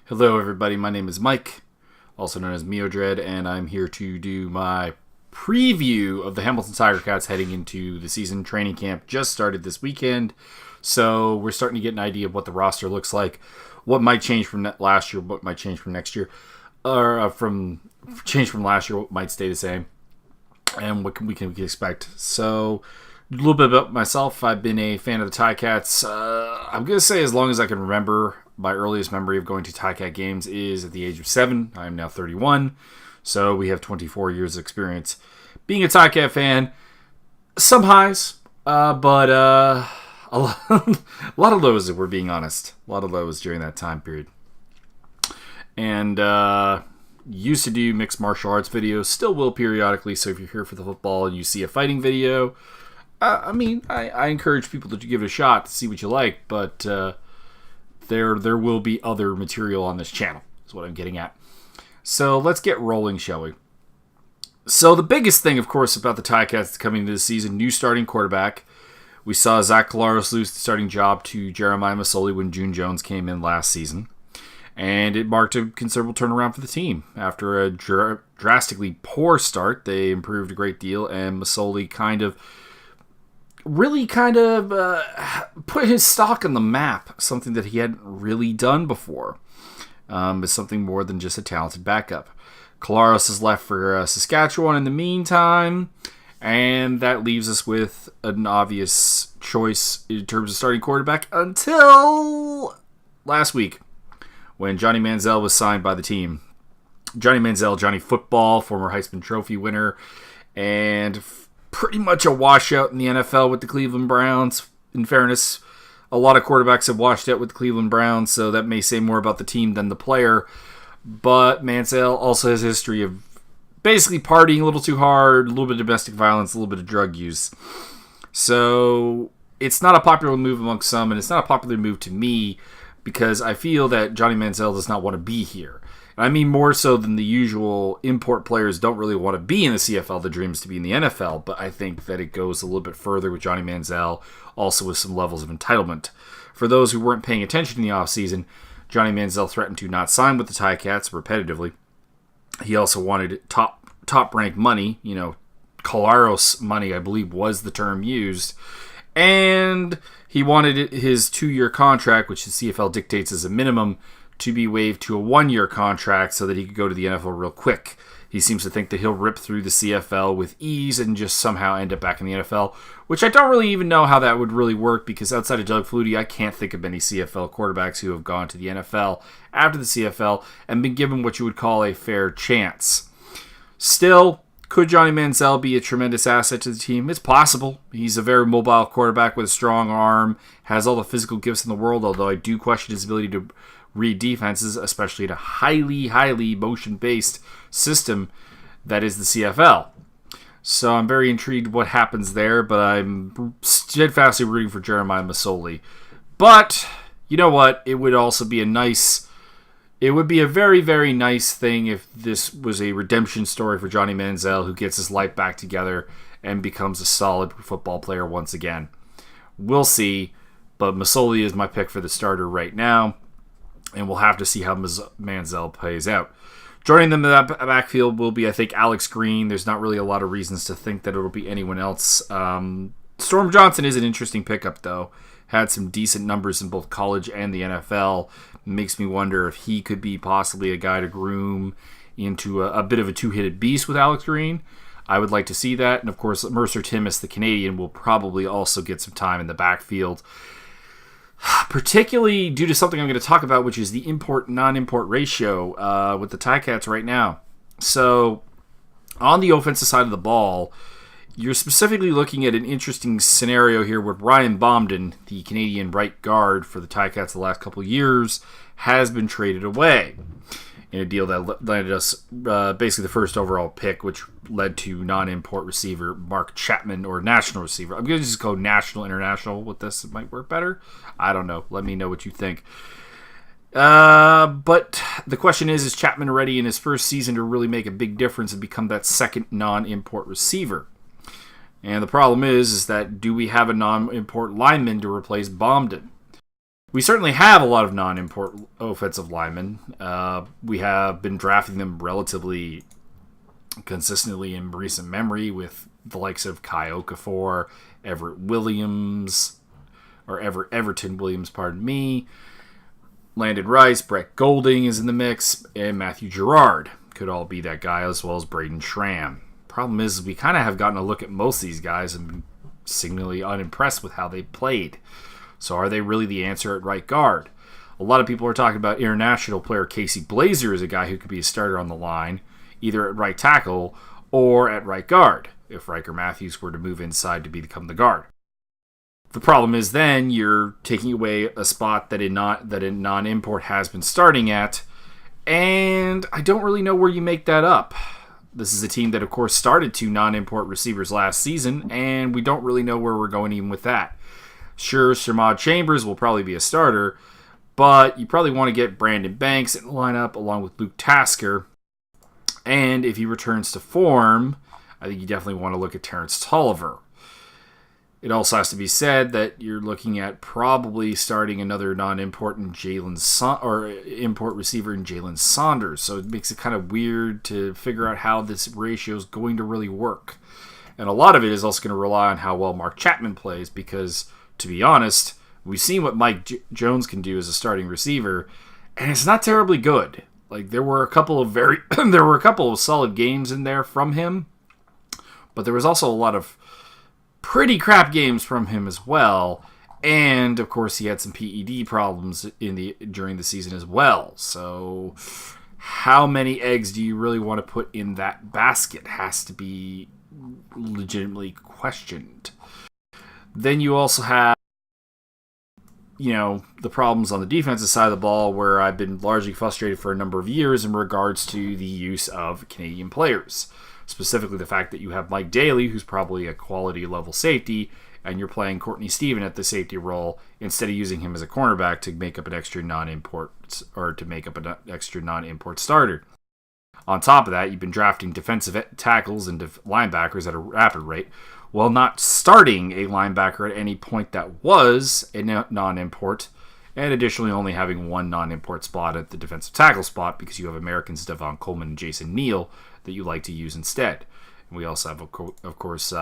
Hello everybody, my name is Mike, also known as Meodred, and I'm here to do my preview of the Hamilton Tiger Cats heading into the season. Training camp just started this weekend, so we're starting to get an idea of what the roster looks like, what might change from last year, what might change from next year, or from last year, what might stay the same, and what we can expect. So, a little bit about myself. I've been a fan of the Ticats, I'm going to say as long as I can remember. My earliest memory of going to Ticat games is at the age of 7. I am now 31, so we have 24 years of experience being a Ticat fan. Some highs, but a lot of lows, if we're being honest. A lot of lows during that time period. And used to do mixed martial arts videos, still will periodically, so if you're here for the football and you see a fighting video, I encourage people to give it a shot to see what you like, but there will be other material on this channel, is what I'm getting at. So let's get rolling, shall we? So the biggest thing, of course, about the Ticats coming into the season, new starting quarterback. We saw Zac Collaros lose the starting job to Jeremiah Masoli when June Jones came in last season. And it marked a considerable turnaround for the team. After a drastically poor start, they improved a great deal, and Masoli really put his stock on the map, something that he hadn't really done before. Is something more than just a talented backup. Collaros is left for Saskatchewan in the meantime, and that leaves us with an obvious choice in terms of starting quarterback until last week, when Johnny Manziel was signed by the team. Johnny Manziel, Johnny Football, former Heisman Trophy winner, and pretty much a washout in the NFL with the Cleveland Browns. In fairness, a lot of quarterbacks have washed out with the Cleveland Browns, so that may say more about the team than the player. But Manziel also has a history of basically partying a little too hard, a little bit of domestic violence, a little bit of drug use. So it's not a popular move amongst some, and it's not a popular move to me, because I feel that Johnny Manziel does not want to be here. I mean, more so than the usual import players don't really want to be in the CFL that dreams to be in the NFL, but I think that it goes a little bit further with Johnny Manziel, also with some levels of entitlement. For those who weren't paying attention in the offseason, Johnny Manziel threatened to not sign with the Ticats repetitively. He also wanted top-rank money, Collaros money, I believe was the term used, and he wanted his 2-year contract, which the CFL dictates as a minimum, to be waived to a 1-year contract so that he could go to the NFL real quick. He seems to think that he'll rip through the CFL with ease and just somehow end up back in the NFL, which I don't really even know how that would really work, because outside of Doug Flutie, I can't think of any CFL quarterbacks who have gone to the NFL after the CFL and been given what you would call a fair chance. Still, could Johnny Manziel be a tremendous asset to the team? It's possible. He's a very mobile quarterback with a strong arm, has all the physical gifts in the world, although I do question his ability to read defenses, especially in a highly motion-based system that is the CFL. So I'm very intrigued what happens there, but I'm steadfastly rooting for Jeremiah Masoli. But, you know what? It would also be it would be a very, very nice thing if this was a redemption story for Johnny Manziel, who gets his life back together and becomes a solid football player once again. We'll see, but Masoli is my pick for the starter right now, and we'll have to see how Manziel plays out. Joining them in that backfield will be, I think, Alex Green. There's not really a lot of reasons to think that it'll be anyone else. Storm Johnson is an interesting pickup, though. Had some decent numbers in both college and the NFL. Makes me wonder if he could be possibly a guy to groom into a bit of a two-headed beast with Alex Green. I would like to see that. And, of course, Mercer Timmis, the Canadian, will probably also get some time in the backfield, particularly due to something I'm going to talk about, which is the import-non-import ratio with the Ticats right now. So, on the offensive side of the ball, you're specifically looking at an interesting scenario here where Ryan Bomden, the Canadian right guard for the Ticats the last couple of years, has been traded away in a deal that landed us basically the first overall pick, which led to non-import receiver Mark Chapman, or national receiver. I'm going to just go national, international with this. It might work better. I don't know. Let me know what you think. But the question is Chapman ready in his first season to really make a big difference and become that second non-import receiver? And the problem is that do we have a non-import lineman to replace Bomden? We certainly have a lot of non-import offensive linemen. We have been drafting them relatively consistently in recent memory with the likes of Kai Okafor, Everton Williams, pardon me. Landon Rice, Brett Golding is in the mix, and Matthew Gerard could all be that guy, as well as Braden Schramm. Problem is, we kind of have gotten a look at most of these guys and been signally unimpressed with how they played. So are they really the answer at right guard? A lot of people are talking about international player Casey Blazer as a guy who could be a starter on the line, either at right tackle or at right guard, if Riker Matthews were to move inside to become the guard. The problem is then you're taking away a spot that a non-import has been starting at, and I don't really know where you make that up. This is a team that, of course, started 2 non-import receivers last season, and we don't really know where we're going even with that. Sure, Shermod Chambers will probably be a starter, but you probably want to get Brandon Banks in the lineup along with Luke Tasker, and if he returns to form, I think you definitely want to look at Terrence Tolliver. It also has to be said that you're looking at probably starting another non-import in import receiver in Jalen Saunders. So it makes it kind of weird to figure out how this ratio is going to really work. And a lot of it is also going to rely on how well Mark Chapman plays because, to be honest, we've seen what Mike Jones can do as a starting receiver, and it's not terribly good. Like there were a couple of solid games in there from him, but there was also a lot of pretty crap games from him as well, and of course he had some PED problems during the season as well. So how many eggs do you really want to put in that basket has to be legitimately questioned. Then you also have the problems on the defensive side of the ball, where I've been largely frustrated for a number of years in regards to the use of Canadian players. Specifically the fact that you have Mike Daly, who's probably a quality level safety, and you're playing Courtney Steven at the safety role instead of using him as a cornerback to make up an extra non-import starter. On top of that, you've been drafting defensive tackles and linebackers at a rapid rate, while not starting a linebacker at any point that was a non-import, and additionally only having one non-import spot at the defensive tackle spot because you have Americans Devon Coleman and Jason Neal that you like to use instead. And we also have, of course,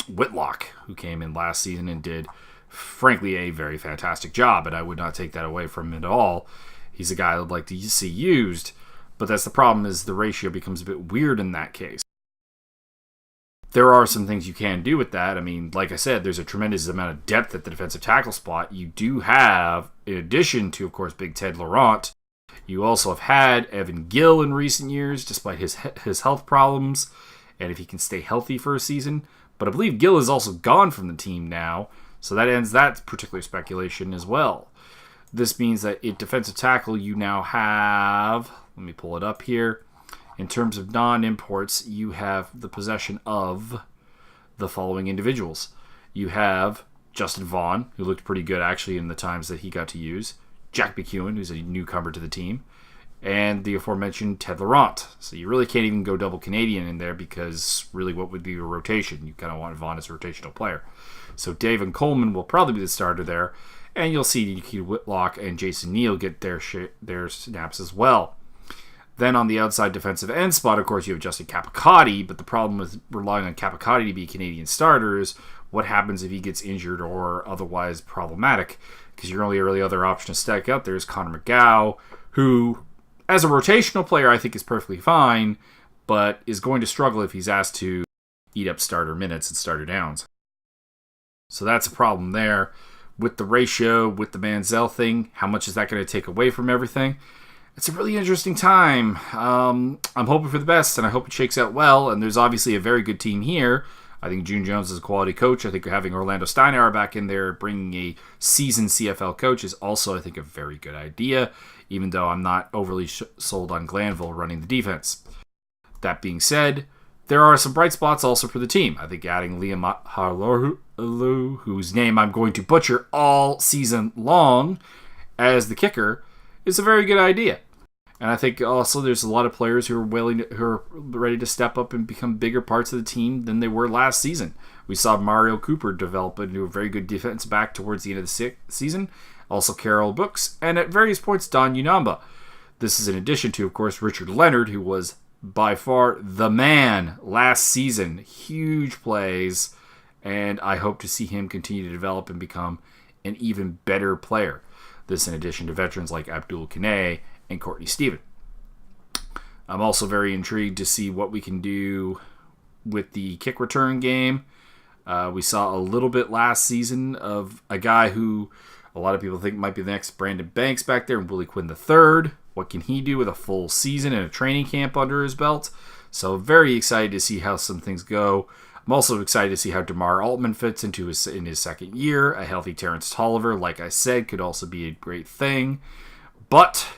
Whitlock, who came in last season and did, frankly, a very fantastic job, and I would not take that away from him at all. He's a guy I'd like to see used, but that's the problem, is the ratio becomes a bit weird in that case. There are some things you can do with that. I mean, like I said, there's a tremendous amount of depth at the defensive tackle spot. You do have, in addition to, of course, Big Ted Laurent, you also have had Evan Gill in recent years, despite his health problems, and if he can stay healthy for a season. But I believe Gill is also gone from the team now, so that ends that particular speculation as well. This means that at defensive tackle, you now have, let me pull it up here, in terms of non-imports, you have the possession of the following individuals. You have Justin Vaughn, who looked pretty good actually in the times that he got to use. Jack McEwen, who's a newcomer to the team. And the aforementioned Ted Laurent. So you really can't even go double Canadian in there because really what would be a rotation? You kind of want Vaughn as a rotational player. So Devon Coleman will probably be the starter there. And you'll see Nikita Whitlock and Jason Neal get their snaps as well. Then on the outside defensive end spot, of course, you have Justin Capicotti, but the problem with relying on Capicotti to be Canadian starters, what happens if he gets injured or otherwise problematic? Because your only really other option to stack out there is Connor McGow, who, as a rotational player, I think is perfectly fine, but is going to struggle if he's asked to eat up starter minutes and starter downs. So that's a problem there. With the ratio, with the Manziel thing, how much is that going to take away from everything? It's a really interesting time. I'm hoping for the best, and I hope it shakes out well. And there's obviously a very good team here. I think June Jones is a quality coach. I think having Orlando Steinauer back in there, bringing a seasoned CFL coach, is also, I think, a very good idea, even though I'm not overly sold on Glanville running the defense. That being said, there are some bright spots also for the team. I think adding Liam Harloru, whose name I'm going to butcher all season long, as the kicker, is a very good idea. And I think also there's a lot of players who are ready to step up and become bigger parts of the team than they were last season. We saw Mario Cooper develop into a very good defense back towards the end of the season. Also Carol Brooks, and at various points Don Unamba. This is in addition to, of course, Richard Leonard, who was by far the man last season. Huge plays, and I hope to see him continue to develop and become an even better player. This in addition to veterans like Abdul Kanay and Courtney Stephen. I'm also very intrigued to see what we can do with the kick return game. We saw a little bit last season of a guy who a lot of people think might be the next Brandon Banks back there, and Willie Quinn III. What can he do with a full season and a training camp under his belt? So very excited to see how some things go. I'm also excited to see how DeMar Altman fits in his second year. A healthy Terrence Tolliver, like I said, could also be a great thing. But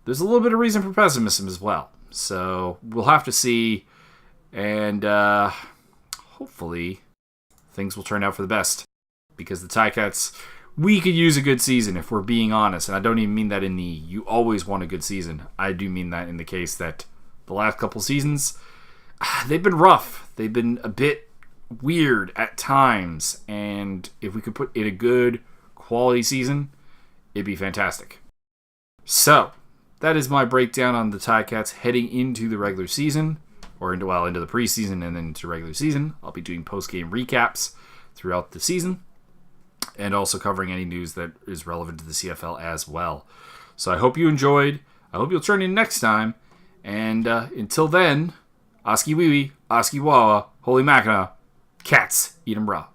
there's a little bit of reason for pessimism as well. So we'll have to see. And hopefully things will turn out for the best. Because the Ticats, we could use a good season if we're being honest. And I don't even mean that in the you always want a good season. I do mean that in the case that the last couple seasons, they've been rough. They've been a bit weird at times. And if we could put in a good quality season, it'd be fantastic. So, that is my breakdown on the Ticats heading into the regular season. Or into the preseason and then into regular season. I'll be doing post-game recaps throughout the season. And also covering any news that is relevant to the CFL as well. So I hope you enjoyed. I hope you'll turn in next time. And until then, Oski Wee Wee, Oski Wawa, Holy Mackinac, cats, eat 'em raw.